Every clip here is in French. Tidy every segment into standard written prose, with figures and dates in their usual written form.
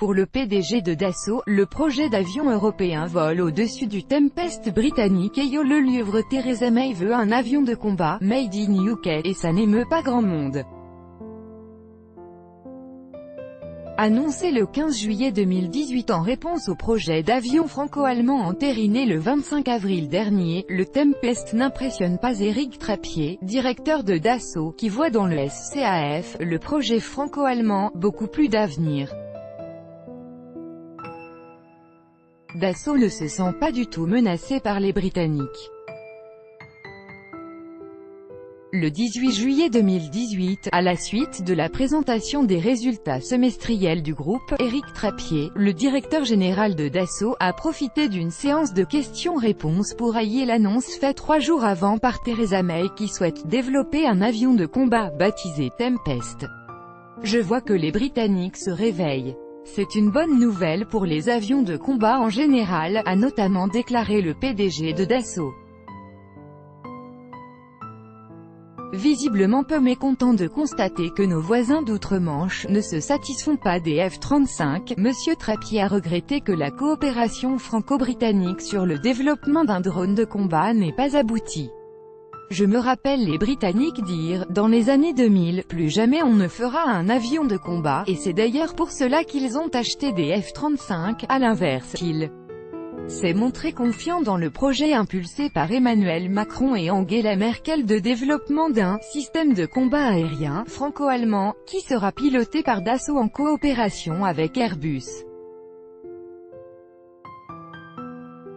Pour le PDG de Dassault, le projet d'avion européen vole au-dessus du Tempest britannique et le livre Theresa May veut un avion de combat, made in UK, et ça n'émeut pas grand monde. Annoncé le 15 juillet 2018 en réponse au projet d'avion franco-allemand entériné le 25 avril dernier, le Tempest n'impressionne pas Éric Trappier, directeur de Dassault, qui voit dans le SCAF, le projet franco-allemand, beaucoup plus d'avenir. Dassault ne se sent pas du tout menacé par les Britanniques. Le 18 juillet 2018, à la suite de la présentation des résultats semestriels du groupe, Éric Trappier, le directeur général de Dassault, a profité d'une séance de questions-réponses pour hailler l'annonce faite 3 jours avant par Theresa May qui souhaite développer un avion de combat baptisé Tempest. Je vois que les Britanniques se réveillent. C'est une bonne nouvelle pour les avions de combat en général, a notamment déclaré le PDG de Dassault. Visiblement peu mécontent de constater que nos voisins d'outre-Manche ne se satisfont pas des F-35, M. Trappier a regretté que la coopération franco-britannique sur le développement d'un drone de combat n'ait pas abouti. Je me rappelle les Britanniques dire, dans les années 2000, plus jamais on ne fera un avion de combat, et c'est d'ailleurs pour cela qu'ils ont acheté des F-35, à l'inverse, qu'ils s'est montré confiant dans le projet impulsé par Emmanuel Macron et Angela Merkel de développement d'un système de combat aérien franco-allemand, qui sera piloté par Dassault en coopération avec Airbus.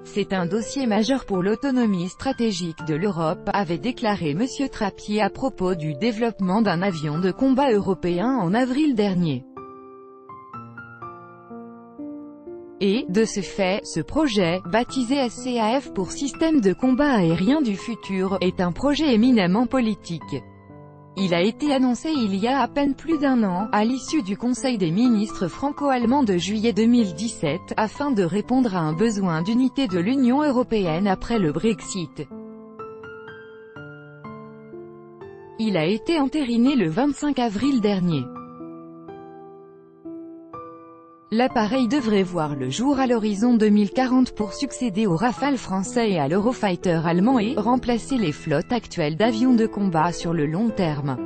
C'est un dossier majeur pour l'autonomie stratégique de l'Europe, avait déclaré M. Trappier à propos du développement d'un avion de combat européen en avril dernier. Et, de ce fait, ce projet, baptisé SCAF pour Système de combat aérien du futur, est un projet éminemment politique. Il a été annoncé il y a à peine plus d'1 an, à l'issue du Conseil des ministres franco-allemands de juillet 2017, afin de répondre à un besoin d'unité de l'Union européenne après le Brexit. Il a été entériné le 25 avril dernier. L'appareil devrait voir le jour à l'horizon 2040 pour succéder aux Rafale français et à l'Eurofighter allemand et remplacer les flottes actuelles d'avions de combat sur le long terme.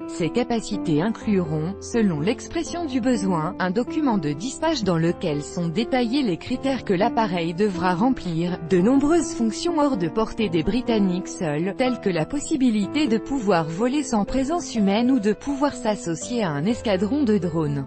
Ces capacités incluront, selon l'expression du besoin, un document de 10 pages dans lequel sont détaillés les critères que l'appareil devra remplir, de nombreuses fonctions hors de portée des Britanniques seuls, telles que la possibilité de pouvoir voler sans présence humaine ou de pouvoir s'associer à un escadron de drones.